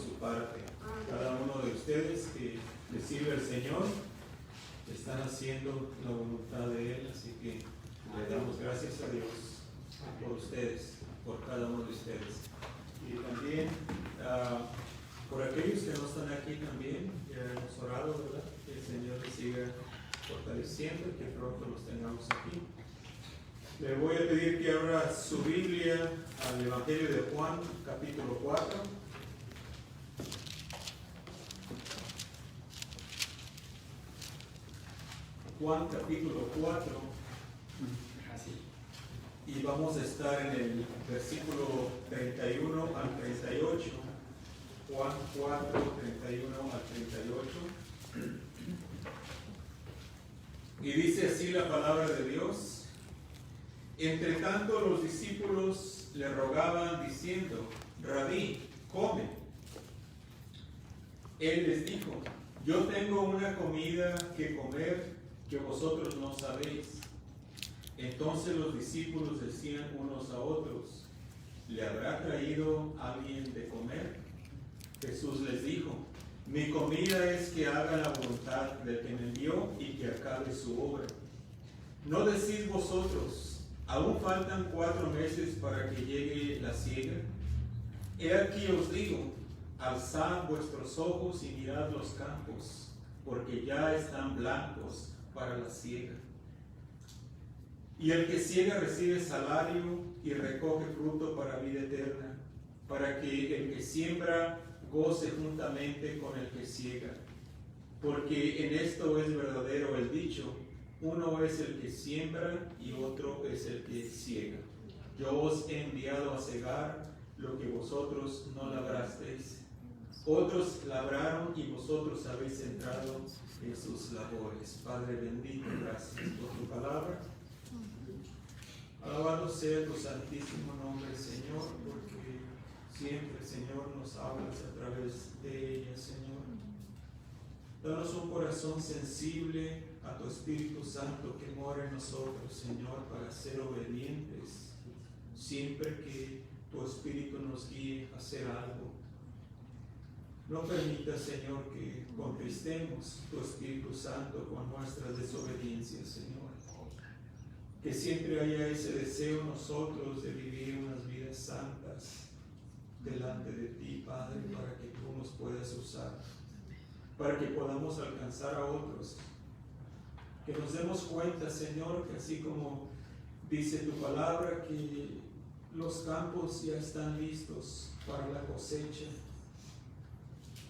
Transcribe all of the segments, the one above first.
su parte. Cada uno de ustedes que le sirve al Señor están haciendo la voluntad de Él, así que le damos gracias a Dios por ustedes, por cada uno de ustedes. Y también por aquellos que no están aquí también, ya hemos orado, ¿verdad? Que el Señor les siga fortaleciendo y que pronto los tengamos aquí. Le voy a pedir que abra su Biblia al Evangelio de Juan, capítulo 4. Juan, capítulo 4. Así. Y vamos a estar en el versículo 31 al 38. Juan 4, 31 al 38. Y dice así la palabra de Dios. Entre tanto los discípulos le rogaban diciendo: Rabí, come. Él les dijo: yo tengo una comida que comer que vosotros no sabéis. Entonces los discípulos decían unos a otros: ¿le habrá traído alguien de comer? Jesús les dijo: mi comida es que haga la voluntad del que me envió y que acabe su obra. ¿No decís vosotros: aún faltan 4 meses para que llegue la siega? He aquí os digo: alzad vuestros ojos y mirad los campos, porque ya están blancos para la siega. Y el que siega recibe salario y recoge fruto para vida eterna, para que el que siembra goce juntamente con el que siega. Porque en esto es verdadero el dicho: uno es el que siembra y otro es el que siega. Yo os he enviado a segar lo que vosotros no labrasteis. Otros labraron y vosotros habéis entrado en sus labores. Padre bendito, gracias por tu palabra. Alabado sea tu santísimo nombre, Señor, porque siempre, Señor, nos hablas a través de ella, Señor. Danos un corazón sensible a tu Espíritu Santo que mora en nosotros, Señor, para ser obedientes siempre que tu Espíritu nos guíe a hacer algo. No permita, Señor, que contristemos tu Espíritu Santo con nuestras desobediencias, Señor. Que siempre haya ese deseo en nosotros de vivir unas vidas santas delante de ti, Padre, para que tú nos puedas usar, para que podamos alcanzar a otros. Que nos demos cuenta, Señor, que así como dice tu palabra, que los campos ya están listos para la cosecha.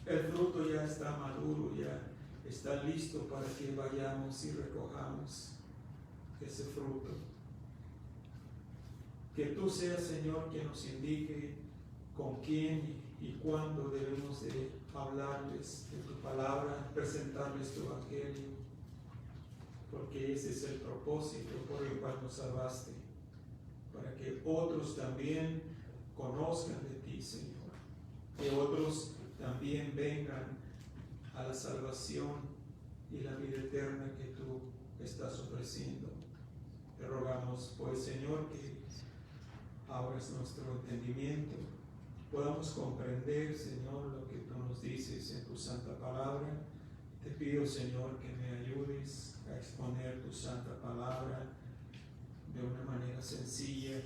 El fruto ya está maduro, ya está listo para que vayamos y recojamos ese fruto. Que tú seas, Señor, que nos indique con quién y cuándo debemos de hablarles de tu palabra, presentarles tu evangelio, porque ese es el propósito por el cual nos salvaste, para que otros también conozcan de ti, Señor, que otros también vengan a la salvación y la vida eterna que tú estás ofreciendo. Te rogamos, pues, Señor, que abras nuestro entendimiento, podamos comprender, Señor, lo que tú nos dices en tu santa palabra. Te pido, Señor, que me ayudes a exponer tu santa palabra de una manera sencilla,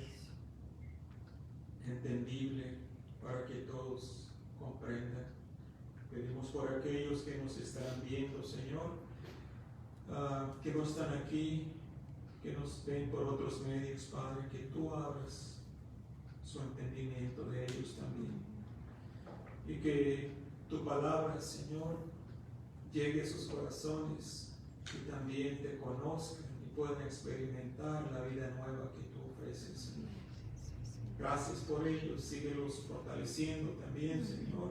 entendible, para que todos comprendan. Pedimos por aquellos que nos están viendo, Señor, que no están aquí, que nos ven por otros medios, Padre, que tú abras su entendimiento de ellos también, y que tu palabra, Señor, llegue a sus corazones y también te conozcan y puedan experimentar la vida nueva que tú ofreces, Señor. Gracias por ellos, síguelos fortaleciendo también, Señor.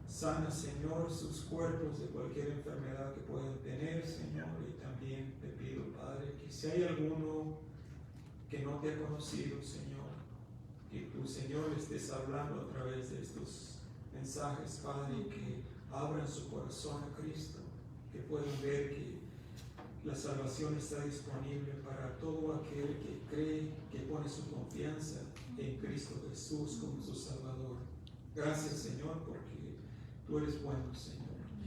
Sana, Señor, sus cuerpos de cualquier enfermedad que puedan tener, Señor. Y también te pido, Padre, que si hay alguno que no te ha conocido, Señor, que tú, Señor, estés hablando a través de estos mensajes, Padre, que abran su corazón a Cristo, que puedan ver que la salvación está disponible para todo aquel que cree, que pone su confianza en Cristo Jesús como su Salvador. Gracias, Señor, porque Tú eres bueno, Señor.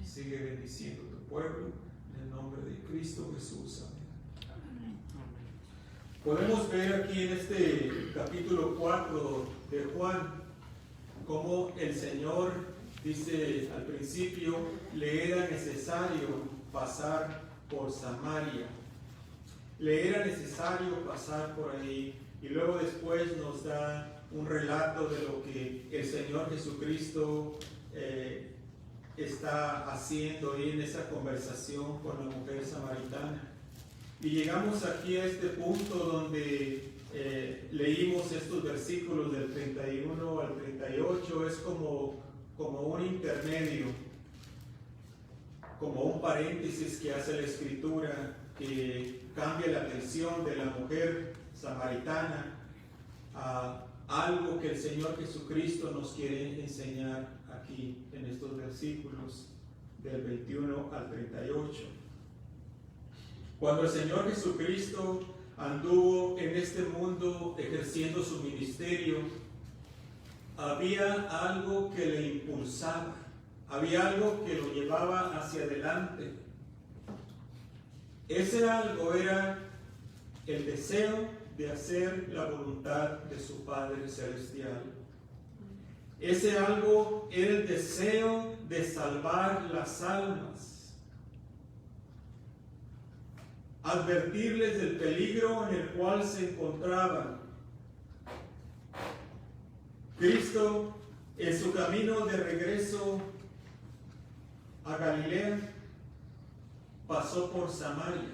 Sigue bendiciendo tu pueblo en el nombre de Cristo Jesús. Amén. Podemos ver aquí en este capítulo 4 de Juan cómo el Señor dice al principio le era necesario pasar por Samaria. Le era necesario pasar por ahí, y luego después nos da un relato de lo que el Señor Jesucristo está haciendo ahí en esa conversación con la mujer samaritana. Y llegamos aquí a este punto donde leímos estos versículos del 31 al 38, es como un intermedio, como un paréntesis que hace la Escritura, que cambia la atención de la mujer samaritana a algo que el Señor Jesucristo nos quiere enseñar aquí en estos versículos del 21 al 38. Cuando el Señor Jesucristo anduvo en este mundo ejerciendo su ministerio, había algo que le impulsaba, había algo que lo llevaba hacia adelante. Ese algo era el deseo de hacer la voluntad de su Padre Celestial. Ese algo era el deseo de salvar las almas, advertirles del peligro en el cual se encontraban. Cristo, en su camino de regreso a Galilea, pasó por Samaria.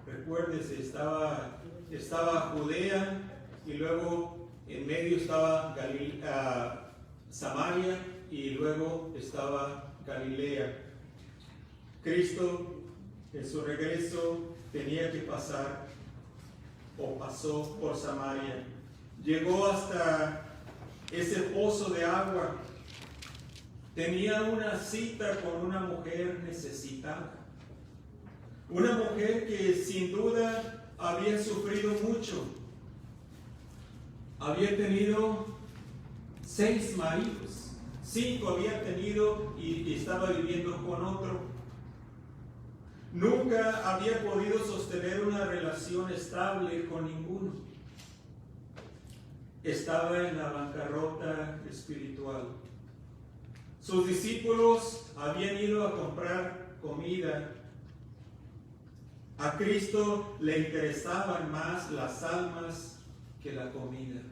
Recuérdese, estaba Judea y luego en medio estaba Samaria y luego estaba Galilea. Cristo en su regreso tenía que pasar o pasó por Samaria. Llegó hasta ese pozo de agua. Tenía una cita con una mujer necesitada. Una mujer que sin duda había sufrido mucho. Había tenido 6 maridos. 5 había tenido y estaba viviendo con otro. Nunca había podido sostener una relación estable con ninguno. Estaba en la bancarrota espiritual. Sus discípulos habían ido a comprar comida. A Cristo le interesaban más las almas que la comida.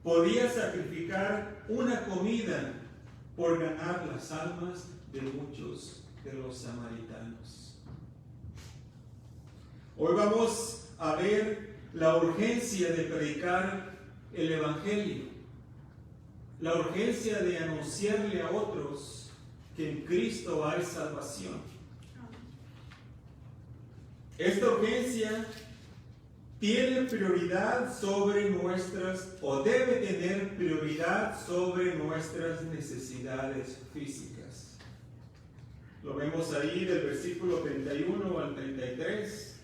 Podía sacrificar una comida por ganar las almas de muchos de los samaritanos. Hoy vamos a ver la urgencia de predicar el Evangelio, la urgencia de anunciarle a otros que en Cristo hay salvación. Esta urgencia tiene prioridad sobre nuestras, o debe tener prioridad sobre nuestras necesidades físicas. Lo vemos ahí del versículo 31 al 33.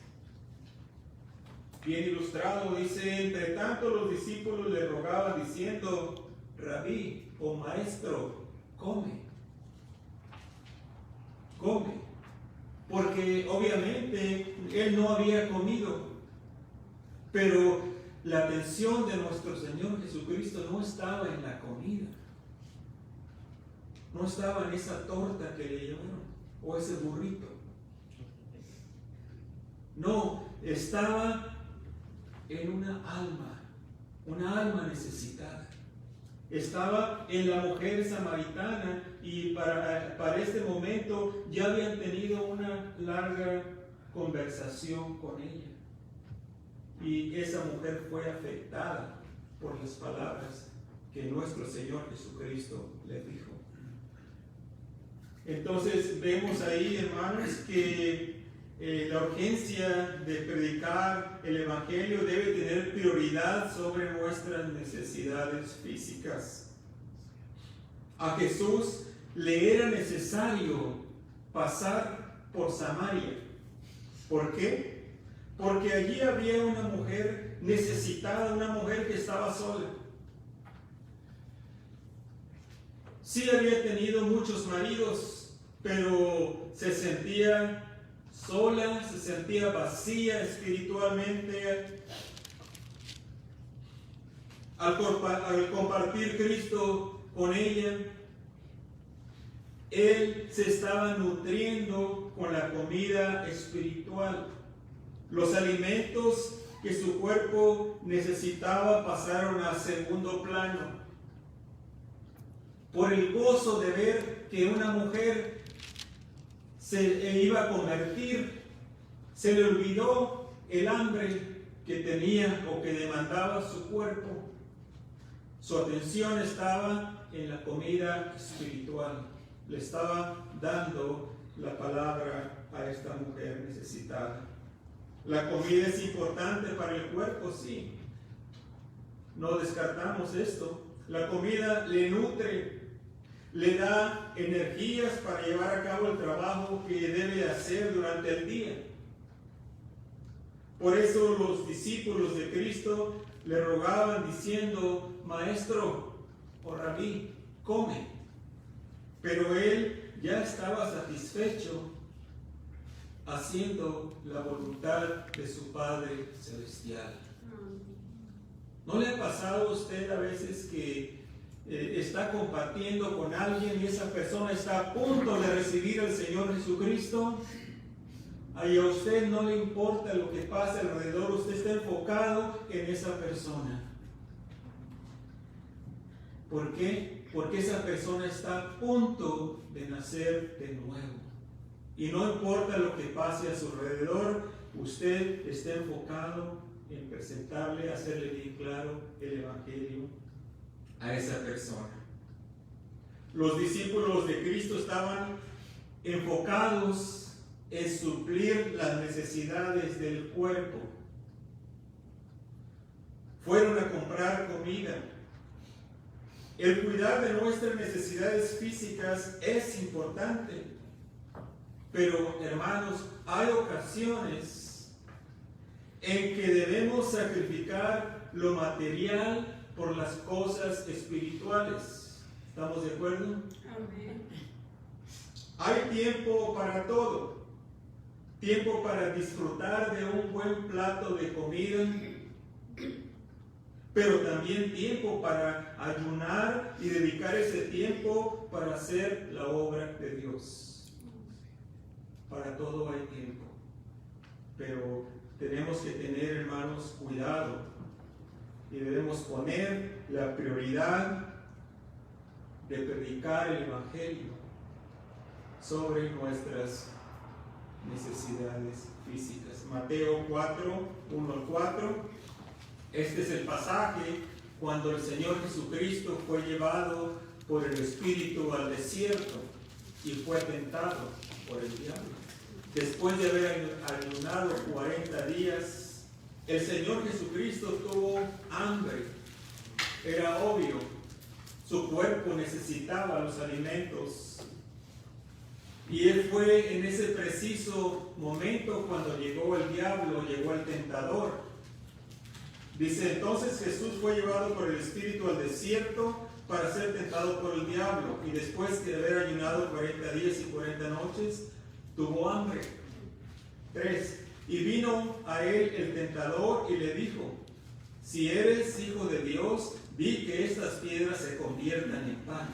Bien ilustrado, dice: entre tanto los discípulos le rogaban diciendo: Rabí o maestro, come. Come. Porque obviamente él no había comido. Pero la atención de nuestro Señor Jesucristo no estaba en la comida. No estaba en esa torta que le llevaron o ese burrito. No, estaba en una alma necesitada. Estaba en la mujer samaritana y para este momento ya habían tenido una larga conversación con ella. Y esa mujer fue afectada por las palabras que nuestro Señor Jesucristo le dijo. Entonces vemos ahí, hermanos, que la urgencia de predicar el Evangelio debe tener prioridad sobre nuestras necesidades físicas. A Jesús le era necesario pasar por Samaria. ¿Por qué? Porque allí había una mujer necesitada, una mujer que estaba sola. Sí había tenido muchos maridos, pero se sentía sola, se sentía vacía espiritualmente. Al compartir Cristo con ella, él se estaba nutriendo con la comida espiritual. Los alimentos que su cuerpo necesitaba pasaron a segundo plano. Por el gozo de ver que una mujer se iba a convertir, se le olvidó el hambre que tenía o que demandaba su cuerpo. Su atención estaba en la comida espiritual. Le estaba dando la palabra a esta mujer necesitada. La comida es importante para el cuerpo, sí. No descartamos esto. La comida le nutre, le da energías para llevar a cabo el trabajo que debe hacer durante el día. Por eso los discípulos de Cristo le rogaban diciendo: Maestro o Rabí, come. Pero él ya estaba satisfecho haciendo la voluntad de su Padre Celestial. ¿No le ha pasado a usted a veces que está compartiendo con alguien y esa persona está a punto de recibir al Señor Jesucristo? Y a usted no le importa lo que pasa alrededor, usted está enfocado en esa persona. ¿Por qué? Porque esa persona está a punto de nacer de nuevo. Y no importa lo que pase a su alrededor, usted está enfocado en presentarle, hacerle bien claro el Evangelio a esa persona. Los discípulos de Cristo estaban enfocados en suplir las necesidades del cuerpo. Fueron a comprar comida. El cuidar de nuestras necesidades físicas es importante, pero hermanos, hay ocasiones en que debemos sacrificar lo material por las cosas espirituales. ¿Estamos de acuerdo? Amén. Hay tiempo para todo. Tiempo para disfrutar de un buen plato de comida, pero también tiempo para ayunar y dedicar ese tiempo para hacer la obra de Dios. Para todo hay tiempo, pero tenemos que tener, hermanos, cuidado y debemos poner la prioridad de predicar el Evangelio sobre nuestras necesidades físicas. Mateo 4, 1 al 4. Este es el pasaje cuando el Señor Jesucristo fue llevado por el Espíritu al desierto y fue tentado por el diablo. Después de haber ayunado 40 días, el Señor Jesucristo tuvo hambre. Era obvio, su cuerpo necesitaba los alimentos. Y él fue en ese preciso momento cuando llegó el diablo, llegó el tentador. Dice: entonces Jesús fue llevado por el Espíritu al desierto para ser tentado por el diablo. Y después de haber ayunado 40 días y 40 noches, tuvo hambre. 3. Y vino a él el tentador y le dijo: si eres hijo de Dios, di que estas piedras se conviertan en pan.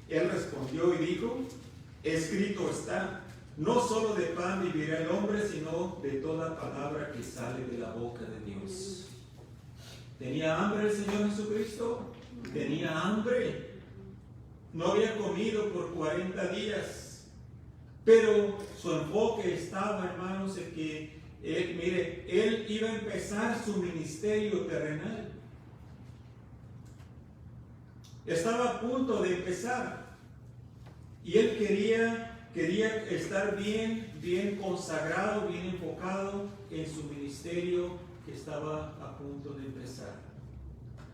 Él respondió y dijo: escrito está, no solo de pan vivirá el hombre, sino de toda palabra que sale de la boca de Dios. ¿Tenía hambre el Señor Jesucristo? Tenía hambre. No había comido por 40 días. Pero su enfoque estaba, hermanos, en que él iba a empezar su ministerio terrenal. Estaba a punto de empezar. Y él quería estar bien consagrado, bien enfocado en su ministerio que estaba a punto de empezar.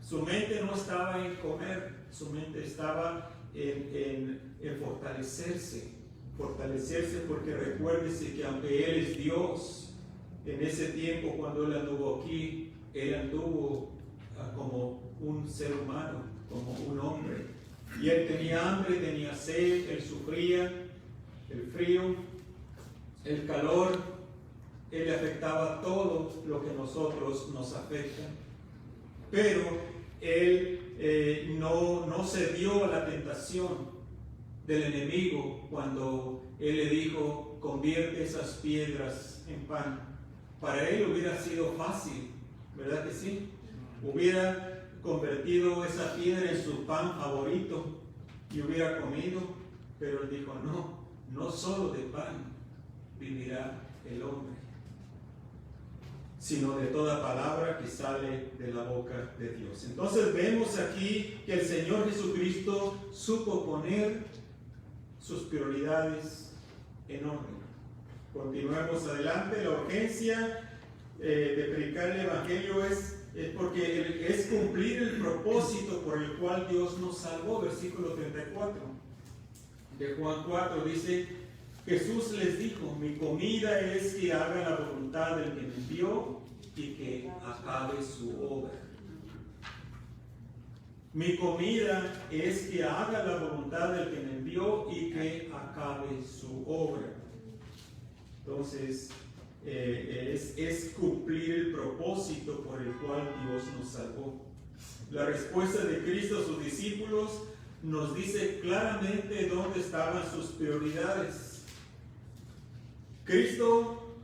Su mente no estaba en comer, su mente estaba en fortalecerse porque recuérdese que aunque Él es Dios, en ese tiempo cuando Él anduvo aquí, Él anduvo como un ser humano, como un hombre. Y él tenía hambre, tenía sed, él sufría el frío, el calor, él le afectaba todo lo que nosotros nos afecta. Pero él no cedió a la tentación del enemigo cuando él le dijo, convierte esas piedras en pan. Para él hubiera sido fácil, ¿verdad que sí? Hubiera convertido esa piedra en su pan favorito y hubiera comido, pero él dijo, no solo de pan vivirá el hombre, sino de toda palabra que sale de la boca de Dios. Entonces vemos aquí que el Señor Jesucristo supo poner sus prioridades en orden. Continuemos adelante. La urgencia de predicar el Evangelio es porque es cumplir el propósito por el cual Dios nos salvó. Versículo 34 de Juan 4 dice, Jesús les dijo, mi comida es que haga la voluntad del que me envió y que acabe su obra. Mi comida es que haga la voluntad del que me envió y que acabe su obra. Entonces, es cumplir el propósito por el cual Dios nos salvó. La respuesta de Cristo a sus discípulos nos dice claramente dónde estaban sus prioridades. Cristo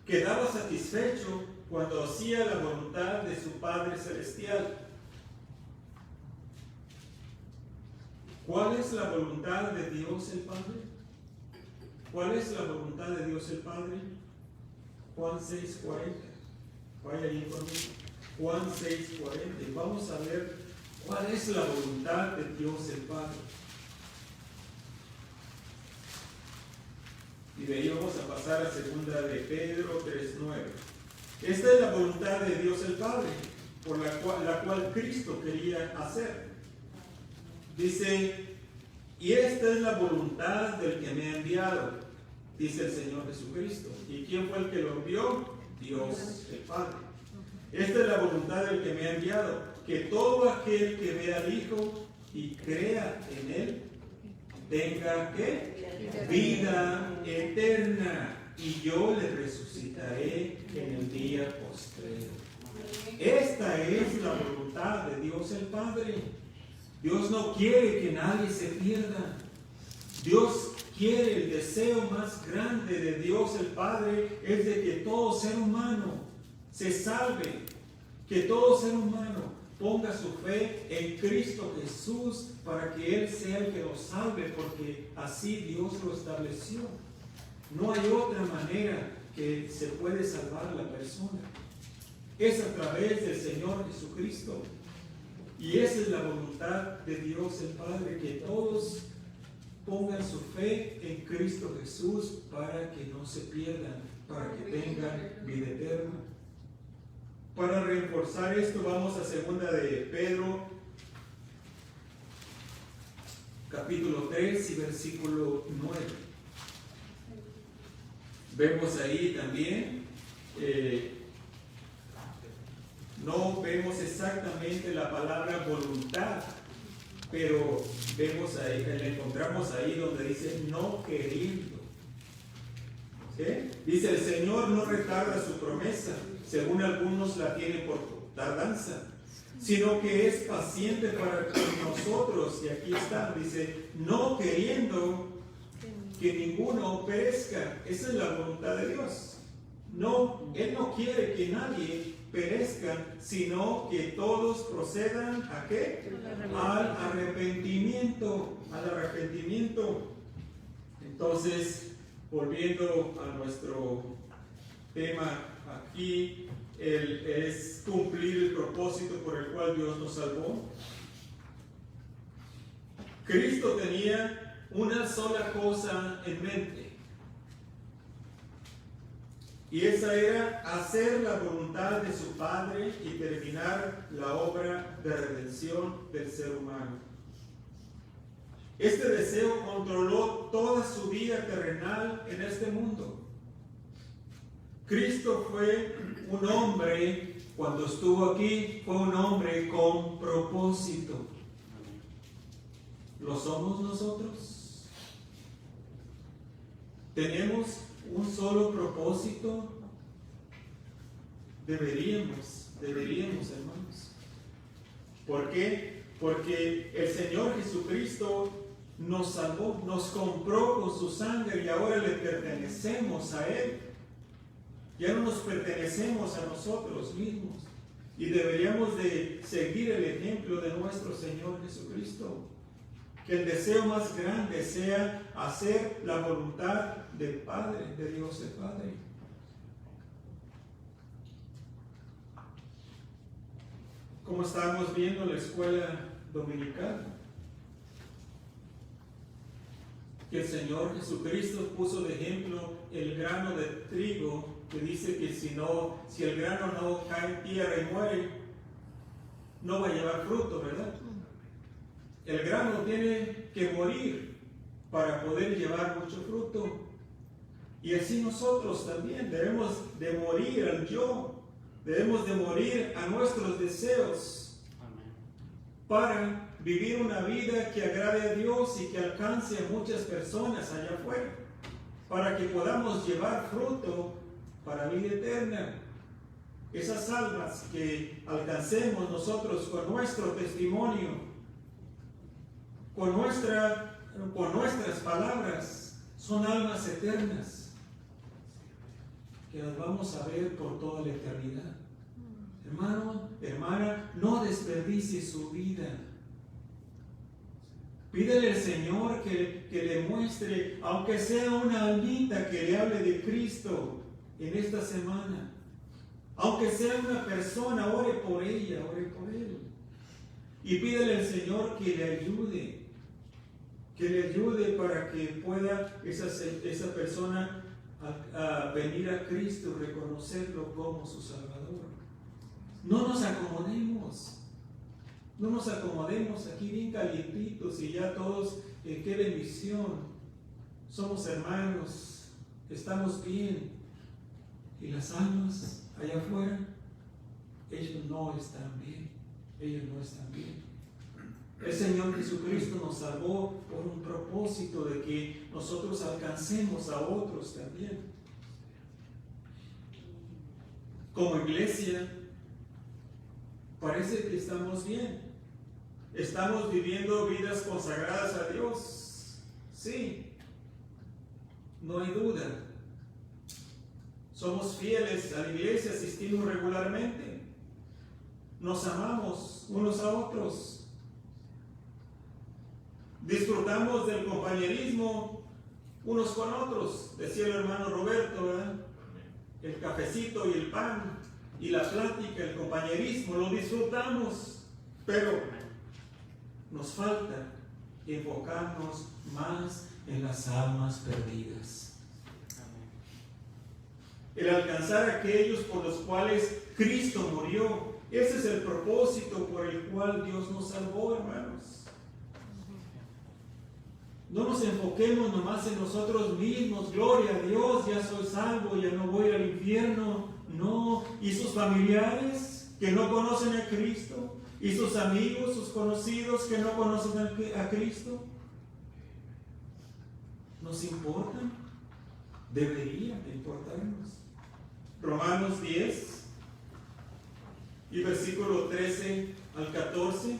quedaba satisfecho cuando hacía la voluntad de su Padre Celestial. ¿Cuál es la voluntad de Dios el Padre? ¿Cuál es la voluntad de Dios el Padre? Juan 6:40. Vaya ahí conmigo. Juan 6:40. Vamos a ver cuál es la voluntad de Dios el Padre. Y de ahí vamos a pasar a 2 de Pedro 3:9. Esta es la voluntad de Dios el Padre, por la cual Cristo quería hacer. Dice, y esta es la voluntad del que me ha enviado, dice el Señor Jesucristo. ¿Y quién fue el que lo envió? Dios el Padre. Esta es la voluntad del que me ha enviado, que todo aquel que vea al Hijo y crea en Él, tenga ¿qué? Vida eterna, y yo le resucitaré en el día postrero. Esta es la voluntad de Dios el Padre. Dios no quiere que nadie se pierda. Dios quiere, el deseo más grande de Dios el Padre es de que todo ser humano se salve, que todo ser humano ponga su fe en Cristo Jesús para que Él sea el que lo salve, porque así Dios lo estableció. No hay otra manera que se puede salvar la persona. Es a través del Señor Jesucristo. Y esa es la voluntad de Dios el Padre, que todos pongan su fe en Cristo Jesús para que no se pierdan, para que tengan vida eterna. Para reforzar esto vamos a 2 de Pedro, capítulo 3 y versículo 9. Vemos ahí también, no vemos exactamente la palabra voluntad, pero vemos ahí, la encontramos ahí donde dice no queriendo. ¿Sí? Dice, el Señor no retarda su promesa, según algunos la tienen por tardanza, sino que es paciente para con nosotros. Y aquí está, dice, no queriendo que ninguno perezca. Esa es la voluntad de Dios. No, Él no quiere que nadie perezca, sino que todos procedan ¿a qué? Al arrepentimiento. Al arrepentimiento. Entonces, volviendo a nuestro tema aquí, es cumplir el propósito por el cual Dios nos salvó. Cristo tenía una sola cosa en mente, y esa era hacer la voluntad de su Padre y terminar la obra de redención del ser humano. Este deseo controló toda su vida terrenal en este mundo. Cristo fue un hombre, cuando estuvo aquí, fue un hombre con propósito. ¿Lo somos nosotros? ¿Tenemos un solo propósito? Deberíamos, hermanos. ¿Por qué? Porque el Señor Jesucristo nos salvó, nos compró con su sangre y ahora le pertenecemos a Él. Ya no nos pertenecemos a nosotros mismos. Y deberíamos de seguir el ejemplo de nuestro Señor Jesucristo. Que el deseo más grande sea hacer la voluntad del Padre, de Dios el Padre. Como estábamos viendo en la escuela dominical, que el Señor Jesucristo puso de ejemplo el grano de trigo, que dice que si el grano no cae en tierra y muere, no va a llevar fruto, ¿verdad? El grano tiene que morir para poder llevar mucho fruto. Y así nosotros también debemos de morir al yo, debemos de morir a nuestros deseos. Amén. Para vivir una vida que agrade a Dios y que alcance a muchas personas allá afuera, para que podamos llevar fruto para vida eterna. Esas almas que alcancemos nosotros con nuestro testimonio, con nuestras palabras, son almas eternas que las vamos a ver por toda la eternidad. Hermano, hermana, no desperdicie su vida. Pídele al Señor que le muestre, aunque sea una almita, que le hable de Cristo en esta semana. Aunque sea una persona, ore por ella, ore por él. Y pídele al Señor que le ayude para que pueda esa persona a venir a Cristo y reconocerlo como su Salvador. No nos acomodemos aquí bien calientitos y ya todos, qué bendición, somos hermanos, estamos bien. Y las almas allá afuera, ellos no están bien. El Señor Jesucristo nos salvó por un propósito de que nosotros alcancemos a otros también. Como iglesia, parece que estamos bien. Estamos viviendo vidas consagradas a Dios. Sí, no hay duda. Somos fieles a la iglesia, asistimos regularmente. Nos amamos unos a otros. Disfrutamos del compañerismo unos con otros. Decía el hermano Roberto, ¿verdad? El cafecito y el pan y la plática, el compañerismo, lo disfrutamos. Pero nos falta enfocarnos más en las almas perdidas. El alcanzar a aquellos por los cuales Cristo murió. Ese es el propósito por el cual Dios nos salvó, hermanos. No nos enfoquemos nomás en nosotros mismos. Gloria a Dios, ya soy salvo, ya no voy al infierno. No. ¿Y sus familiares que no conocen a Cristo? ¿Y sus amigos, sus conocidos que no conocen a Cristo? ¿Nos importan? Deberían importarnos. Romanos 10 y versículo 13 al 14.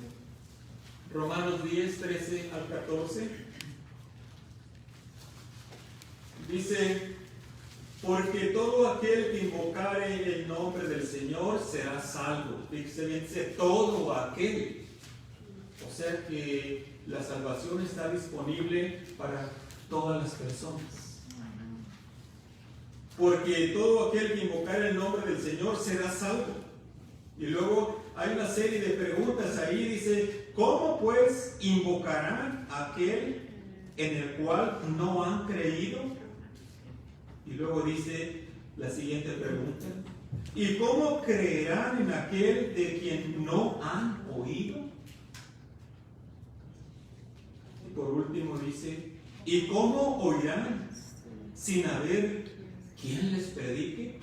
Romanos 10, 13 al 14. Dice: porque todo aquel que invocare el nombre del Señor será salvo. Fíjese bien, dice todo aquel. O sea que la salvación está disponible para todas las personas. Porque todo aquel que invocare el nombre del Señor será salvo. Y luego hay una serie de preguntas ahí. Dice: ¿cómo pues invocarán a aquel en el cual no han creído? Y luego dice la siguiente pregunta: ¿y cómo creerán en aquel de quien no han oído? Y por último dice: ¿y cómo oirán sin haber quien les predique?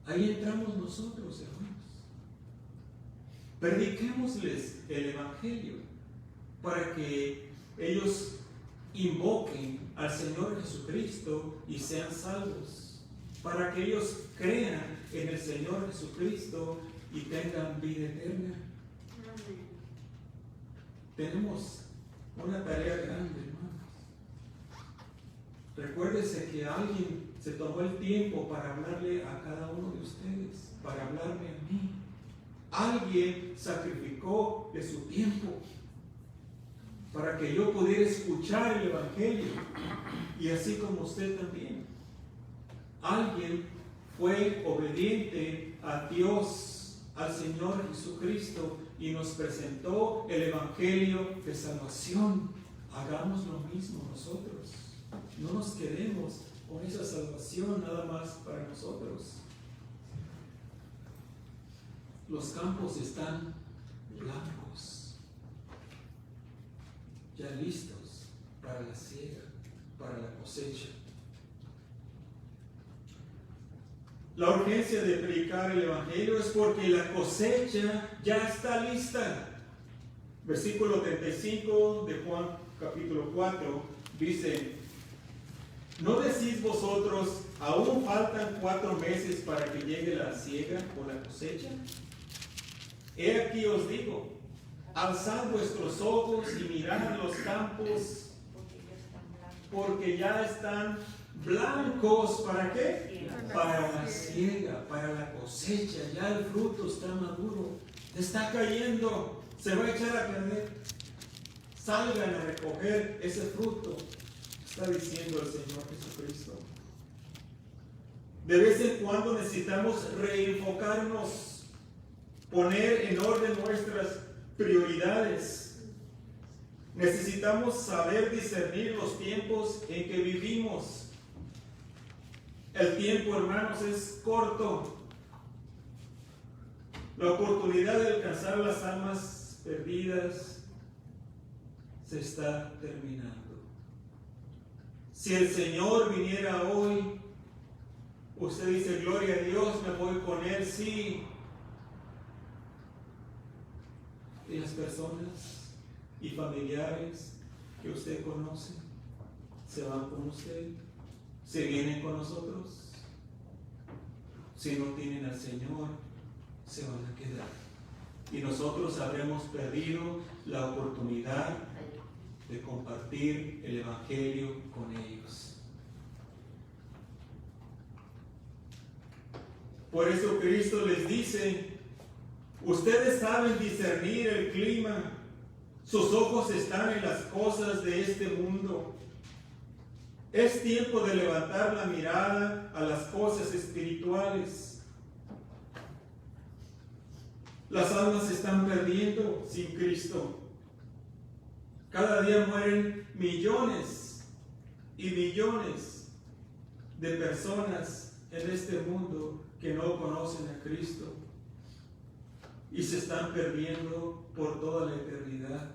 Ahí entramos nosotros, hermanos. Prediquémosles el Evangelio para que ellos invoquen al Señor Jesucristo y sean salvos. Para que ellos crean en el Señor Jesucristo y tengan vida eterna. Tenemos una tarea grande, hermanos. Recuérdese que alguien se tomó el tiempo para hablarle a cada uno de ustedes, para hablarme a mí. Alguien sacrificó de su tiempo para que yo pudiera escuchar el Evangelio, y así como usted también. Alguien fue obediente a Dios, al Señor Jesucristo, y nos presentó el Evangelio de salvación. Hagamos lo mismo nosotros. No nos quedemos con esa salvación nada más para nosotros. Los campos están blancos, ya listos para la siega, para la cosecha. La urgencia de predicar el Evangelio es porque la cosecha ya está lista. Versículo 35 de Juan capítulo 4 dice: ¿no decís vosotros, aún faltan 4 meses para que llegue la siega o la cosecha? He aquí os digo, alzad vuestros ojos y mirad los campos, porque ya están blancos. ¿Para qué? Para la siega, para la cosecha. Ya el fruto está maduro, está cayendo, se va a echar a perder. Salgan a recoger ese fruto, está diciendo el Señor Jesucristo. De vez en cuando necesitamos reenfocarnos, poner en orden nuestras prioridades. Necesitamos saber discernir los tiempos en que vivimos. El tiempo, hermanos, es corto. La oportunidad de alcanzar las almas perdidas se está terminando. Si el Señor viniera hoy, usted dice, gloria a Dios, me voy con Él, sí. Y las personas y familiares que usted conoce se van con usted, se vienen con nosotros. Si no tienen al Señor, se van a quedar. Y nosotros habremos perdido la oportunidad de compartir el Evangelio con ellos. Por eso Cristo les dice: ustedes saben discernir el clima, sus ojos están en las cosas de este mundo. Es tiempo de levantar la mirada a las cosas espirituales. Las almas se están perdiendo sin Cristo. Cada día mueren millones y millones de personas en este mundo que no conocen a Cristo y se están perdiendo por toda la eternidad.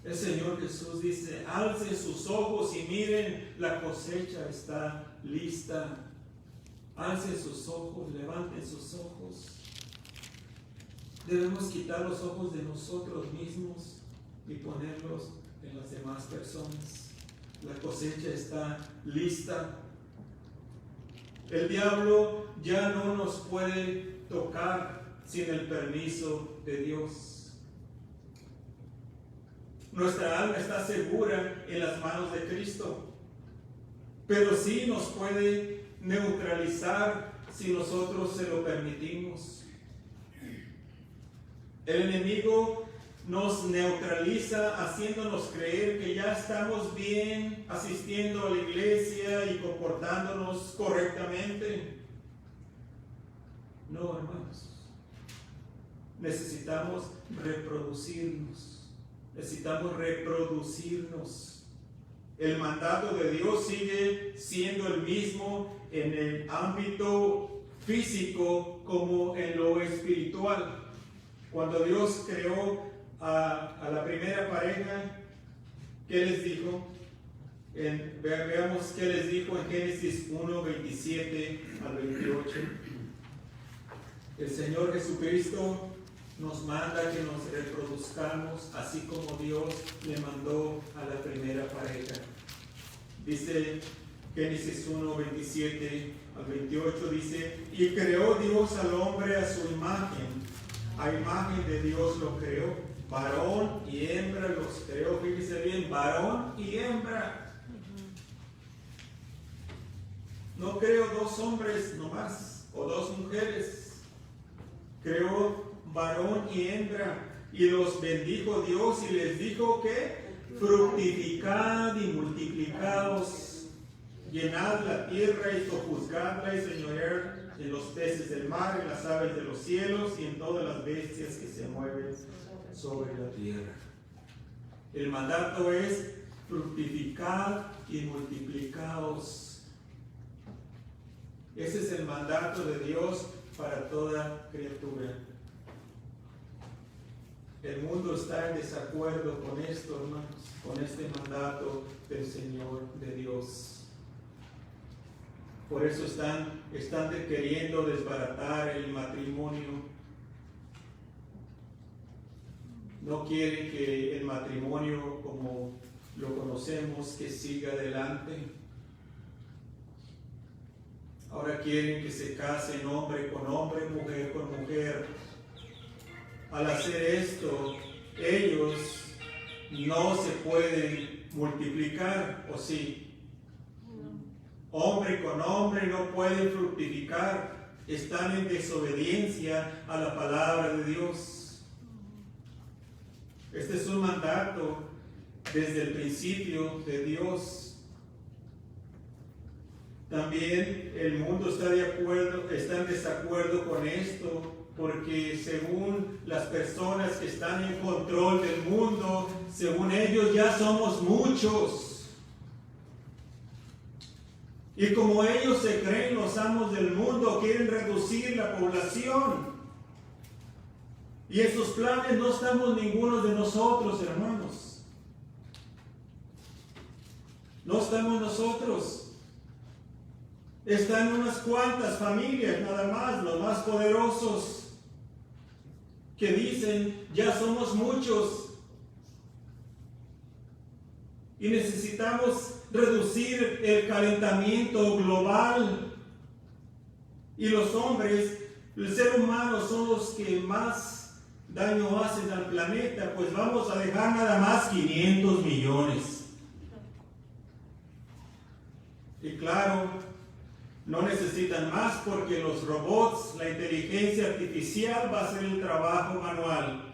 El Señor Jesús dice: alcen sus ojos y miren, la cosecha está lista. Alcen sus ojos, levanten sus ojos. Debemos quitar los ojos de nosotros mismos y ponerlos en las demás personas. La cosecha está lista. El diablo ya no nos puede tocar sin el permiso de Dios. Nuestra alma está segura en las manos de Cristo, pero sí nos puede neutralizar si nosotros se lo permitimos. El enemigo nos neutraliza haciéndonos creer que ya estamos bien asistiendo a la iglesia y comportándonos correctamente. No, hermanos. Necesitamos reproducirnos. Necesitamos reproducirnos. El mandato de Dios sigue siendo el mismo en el ámbito físico como en lo espiritual. Cuando Dios creó a la primera pareja, ¿qué les dijo? Veamos qué les dijo en Génesis 1, 27 al 28. El Señor Jesucristo nos manda que nos reproduzcamos así como Dios le mandó a la primera pareja. Dice Génesis 1, 27 al 28, dice, y creó Dios al hombre a su imagen, a imagen de Dios lo creó, varón y hembra los creó. Fíjese bien, varón y hembra. No creó dos hombres nomás o dos mujeres, creó varón y hembra, y los bendijo Dios y les dijo que fructificad y multiplicaos, llenad la tierra y sojuzgadla y señoread en los peces del mar, en las aves de los cielos y en todas las bestias que se mueven sobre la tierra. El mandato es fructificad y multiplicaos. Ese es el mandato de Dios para toda criatura. El mundo está en desacuerdo con esto, hermanos, con este mandato del Señor de Dios. Por eso están queriendo desbaratar el matrimonio. No quieren que el matrimonio, como lo conocemos, que siga adelante. Ahora quieren que se casen hombre con hombre, mujer con mujer. Al hacer esto, ellos no se pueden multiplicar, ¿o sí? Hombre con hombre no pueden fructificar. Están en desobediencia a la palabra de Dios. Este es un mandato desde el principio de Dios. También el mundo está en desacuerdo con esto, porque según las personas que están en control del mundo, según ellos ya somos muchos. Y como ellos se creen los amos del mundo, quieren reducir la población. Y esos planes no estamos ninguno de nosotros, hermanos. No estamos nosotros. Están unas cuantas familias nada más, los más poderosos, que dicen, ya somos muchos y necesitamos reducir el calentamiento global. Y los hombres, el ser humano, son los que más daño hacen al planeta, pues vamos a dejar nada más 500 millones. Y claro, no necesitan más porque los robots, la inteligencia artificial va a hacer el trabajo manual.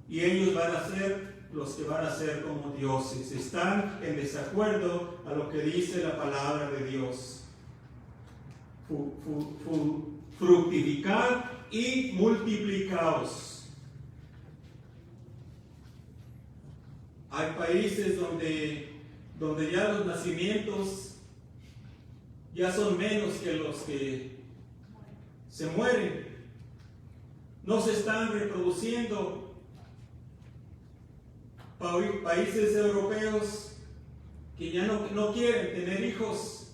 Y ellos van a ser los que van a ser como dioses. Están en desacuerdo a lo que dice la palabra de Dios. Fructificad y multiplicaos. Hay países donde ya los nacimientos ya son menos que los que se mueren. No se están reproduciendo. Países europeos que ya no quieren tener hijos.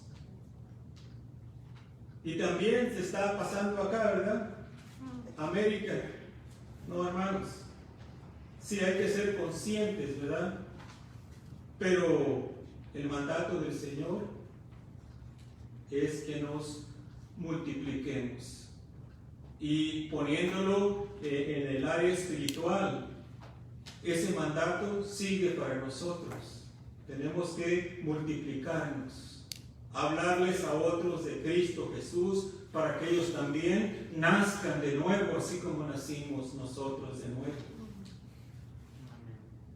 Y también se está pasando acá, ¿verdad? América. No, hermanos. Sí hay que ser conscientes, ¿verdad? Pero el mandato del Señor es que nos multipliquemos. Y poniéndolo en el área espiritual, ese mandato sigue para nosotros. Tenemos que multiplicarnos, hablarles a otros de Cristo Jesús para que ellos también nazcan de nuevo, así como nacimos nosotros de nuevo.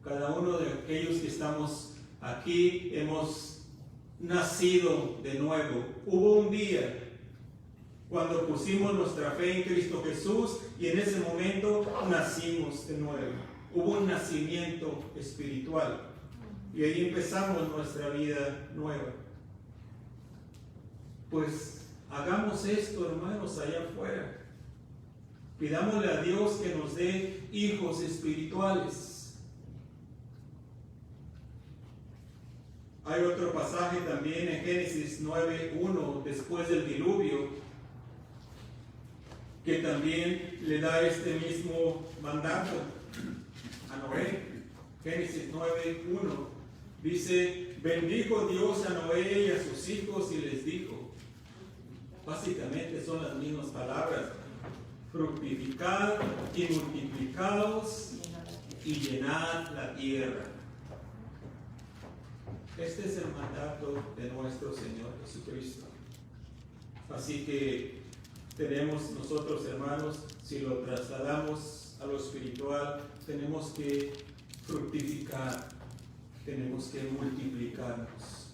Cada uno de aquellos que estamos aquí hemos nacido de nuevo. Hubo un día cuando pusimos nuestra fe en Cristo Jesús y en ese momento nacimos de nuevo. Hubo un nacimiento espiritual y ahí empezamos nuestra vida nueva. Pues hagamos esto, hermanos, allá afuera. Pidámosle a Dios que nos dé hijos espirituales. Hay otro pasaje también en Génesis 9:1, después del diluvio, que también le da este mismo mandato a Noé. Génesis 9:1 dice: bendijo Dios a Noé y a sus hijos y les dijo, básicamente son las mismas palabras: fructificad y multiplicaos y llenad la tierra. Este es el mandato de nuestro Señor Jesucristo. Así que tenemos nosotros, hermanos, si lo trasladamos a lo espiritual, tenemos que fructificar, tenemos que multiplicarnos.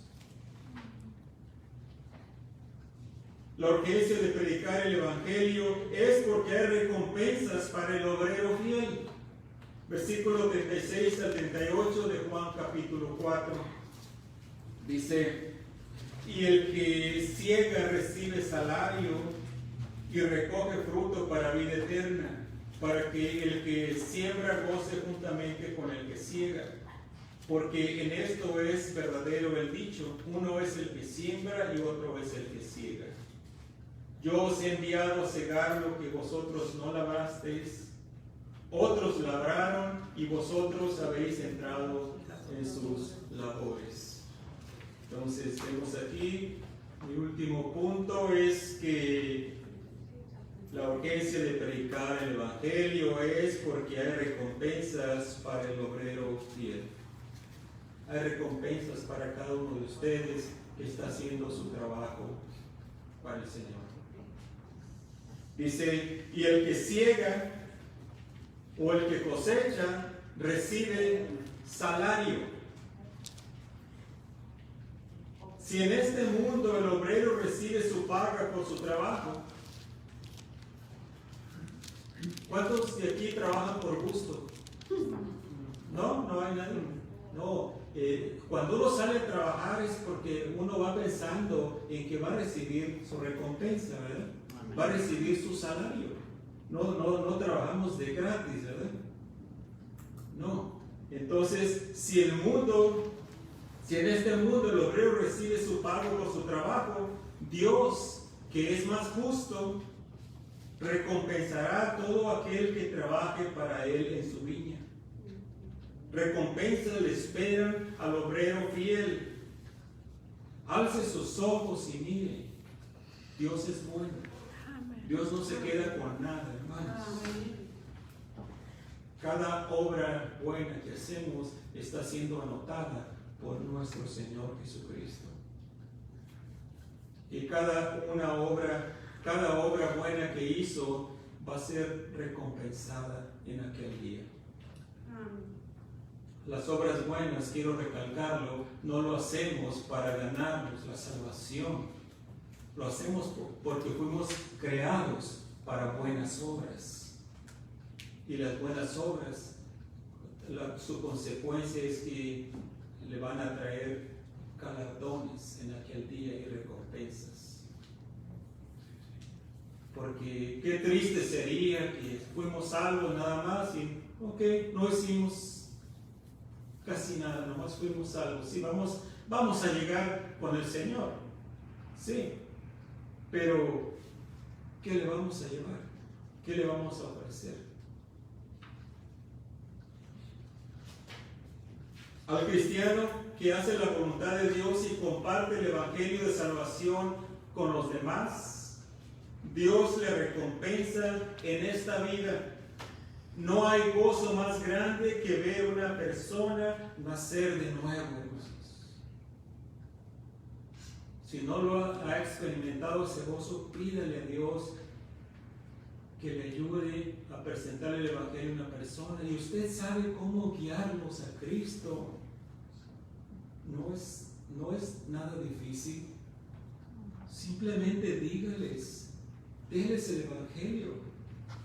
La urgencia de predicar el Evangelio es porque hay recompensas para el obrero fiel. Versículo 36 al 38 de Juan capítulo 4. Dice: y el que ciega recibe salario y recoge fruto para vida eterna, para que el que siembra goce juntamente con el que ciega. Porque en esto es verdadero el dicho: uno es el que siembra y otro es el que ciega. Yo os he enviado a cegar lo que vosotros no labrasteis. Otros labraron y vosotros habéis entrado en sus labores. Entonces vemos aquí, mi último punto es que la urgencia de predicar el Evangelio es porque hay recompensas para el obrero fiel. Hay recompensas para cada uno de ustedes que está haciendo su trabajo para el Señor. Dice: y el que ciega o el que cosecha recibe salario. Si en este mundo el obrero recibe su paga por su trabajo, ¿cuántos de aquí trabajan por gusto? No, no hay nadie. No, cuando uno sale a trabajar es porque uno va pensando en que va a recibir su recompensa, ¿verdad? Va a recibir su salario. No trabajamos de gratis, ¿verdad? No. Entonces, si en este mundo el obrero recibe su pago por su trabajo, Dios, que es más justo, recompensará a todo aquel que trabaje para Él en su viña. Recompensas le esperan al obrero fiel. Alce sus ojos y mire. Dios es bueno. Dios no se queda con nada, hermanos. Cada obra buena que hacemos está siendo anotada por nuestro Señor Jesucristo. Y cada obra buena que hizo va a ser recompensada en aquel día. Las obras buenas, quiero recalcarlo, no lo hacemos para ganarnos la salvación. Lo hacemos porque fuimos creados para buenas obras. Y las buenas obras, su consecuencia es que le van a traer galardones en aquel día y recompensas. Porque qué triste sería que fuimos salvos nada más y no hicimos casi nada, nomás fuimos salvos. Sí, vamos a llegar con el Señor. Sí, pero ¿qué le vamos a llevar? ¿Qué le vamos a ofrecer? Al cristiano que hace la voluntad de Dios y comparte el Evangelio de salvación con los demás, Dios le recompensa en esta vida. No hay gozo más grande que ver una persona nacer de nuevo, hermanos. Si no lo ha experimentado ese gozo, pídale a Dios que le ayude a presentar el Evangelio a una persona. Y usted sabe cómo guiarlos a Cristo. No es nada difícil. Simplemente dígales, déles el Evangelio.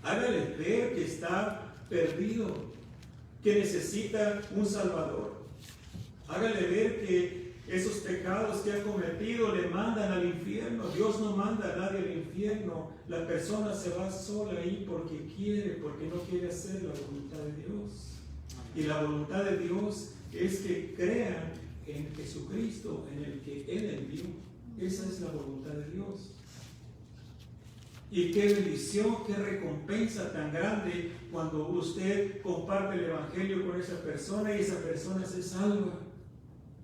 Hágales ver que está perdido, que necesita un Salvador. Hágale ver que esos pecados que ha cometido le mandan al infierno. Dios no manda a nadie al infierno. La persona se va sola ahí porque no quiere hacer la voluntad de Dios. Y la voluntad de Dios es que crean en Jesucristo, en el que Él envió. Esa es la voluntad de Dios. Y qué bendición, qué recompensa tan grande cuando usted comparte el Evangelio con esa persona y esa persona se salva.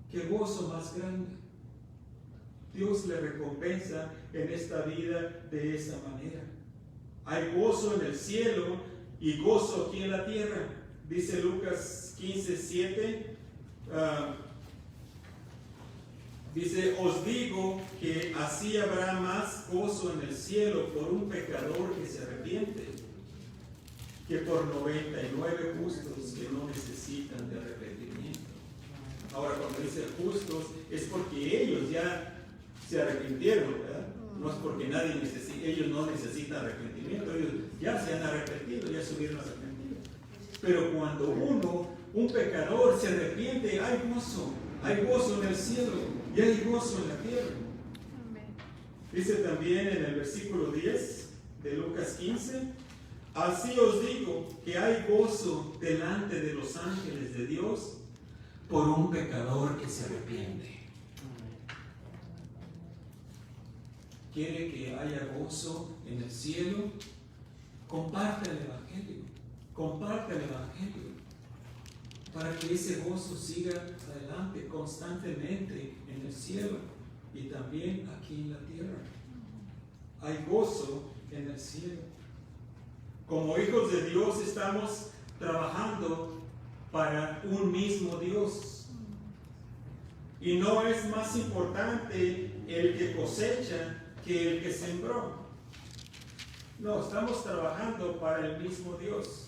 Qué gozo más grande. Dios le recompensa en esta vida de esa manera. Hay gozo en el cielo y gozo aquí en la tierra. Dice Lucas 15:7. Dice, os digo que así habrá más gozo en el cielo por un pecador que se arrepiente que por 99 justos que no necesitan de arrepentimiento. Ahora, cuando dice justos, es porque ellos ya se arrepintieron, ¿verdad? No es porque ellos no necesitan arrepentimiento, ellos ya se han arrepentido, ya se hubieran arrepentido. Pero cuando un pecador se arrepiente, hay gozo en el cielo. Y hay gozo en la tierra. Dice también en el versículo 10 de Lucas 15, así os digo que hay gozo delante de los ángeles de Dios por un pecador que se arrepiente. ¿Quiere que haya gozo en el cielo? Comparte el Evangelio. Comparte el Evangelio. Para que ese gozo siga adelante constantemente en el cielo y también aquí en la tierra. Hay gozo en el cielo. Como hijos de Dios estamos trabajando para un mismo Dios. Y no es más importante el que cosecha que el que sembró. No, estamos trabajando para el mismo Dios.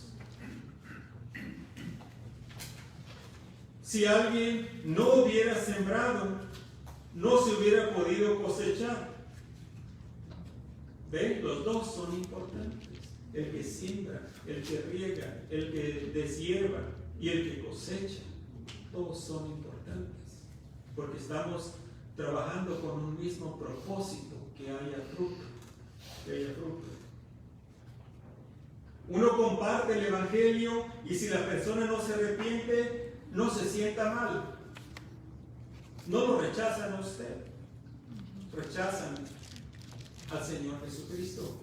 Si alguien no hubiera sembrado, no se hubiera podido cosechar. ¿Ven? Los dos son importantes. El que siembra, el que riega, el que deshierva y el que cosecha. Todos son importantes. Porque estamos trabajando con un mismo propósito, que haya fruto. Que haya fruto. Uno comparte el Evangelio y si la persona no se arrepiente, no se sienta mal. No lo rechazan a usted. Rechazan al Señor Jesucristo.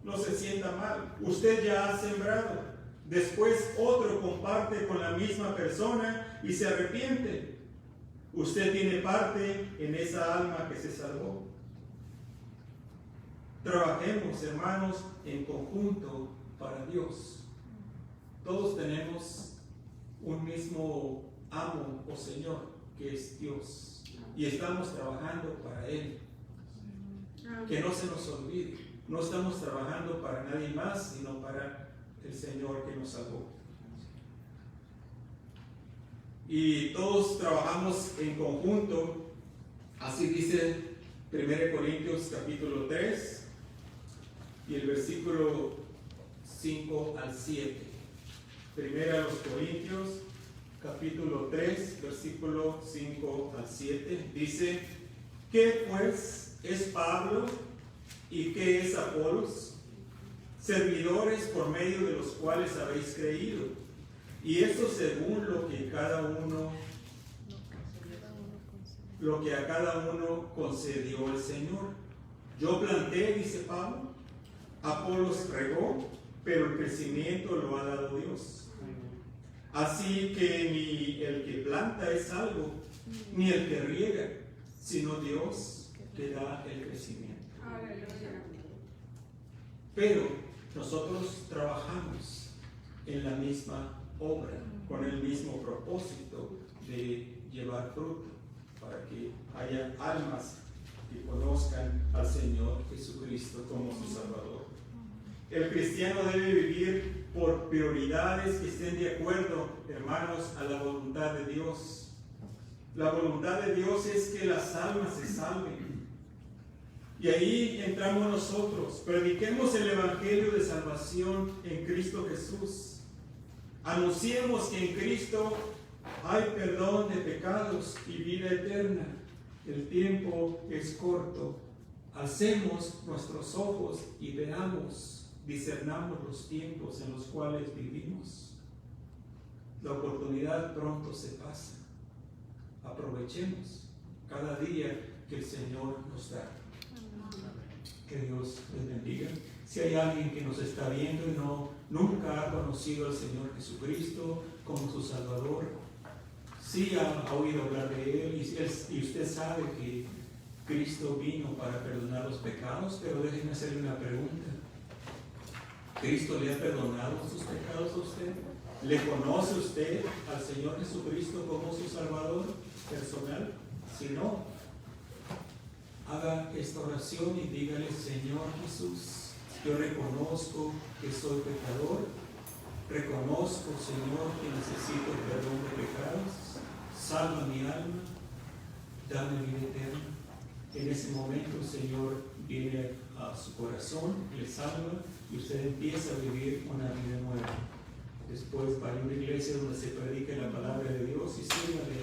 No se sienta mal. Usted ya ha sembrado. Después otro comparte con la misma persona y se arrepiente. Usted tiene parte en esa alma que se salvó. Trabajemos, hermanos, en conjunto para Dios. Todos tenemos un mismo amo o Señor, que es Dios, y estamos trabajando para Él. Que no se nos olvide, no estamos trabajando para nadie más, sino para el Señor que nos salvó. Y todos trabajamos en conjunto, así dice 1 Corintios capítulo 3 y el versículo 5 al 7. Primera a los Corintios, capítulo 3, versículo 5 al 7, dice, ¿qué pues es Pablo y qué es Apolos? Servidores por medio de los cuales habéis creído, y esto según lo que a cada uno concedió el Señor. Yo planté, dice Pablo, Apolos regó, pero el crecimiento lo ha dado Dios. Así que ni el que planta es algo, ni el que riega, sino Dios que da el crecimiento. Pero nosotros trabajamos en la misma obra, con el mismo propósito de llevar fruto, para que haya almas que conozcan al Señor Jesucristo como su Salvador. El cristiano debe vivir por prioridades que estén de acuerdo, hermanos, a la voluntad de Dios. La voluntad de Dios es que las almas se salven. Y ahí entramos nosotros. Prediquemos el Evangelio de salvación en Cristo Jesús. Anunciemos que en Cristo hay perdón de pecados y vida eterna. El tiempo es corto. Alcemos nuestros ojos y veamos. Discernamos los tiempos en los cuales vivimos. La oportunidad pronto se pasa. Aprovechemos cada día que el Señor nos da. Que Dios les bendiga. Si hay alguien que nos está viendo y nunca ha conocido al Señor Jesucristo como su Salvador, sí ha oído hablar de Él y usted sabe que Cristo vino para perdonar los pecados, pero déjenme hacerle una pregunta. ¿Cristo le ha perdonado sus pecados a usted? ¿Le conoce usted al Señor Jesucristo como su Salvador personal? Si no, haga esta oración y dígale: Señor Jesús, yo reconozco que soy pecador, reconozco, Señor, que necesito perdón de pecados, salva mi alma, dame vida eterna. En ese momento el Señor viene a su corazón, le salva y usted empieza a vivir una vida nueva. Después vaya a una iglesia donde se predique la palabra de Dios y sígale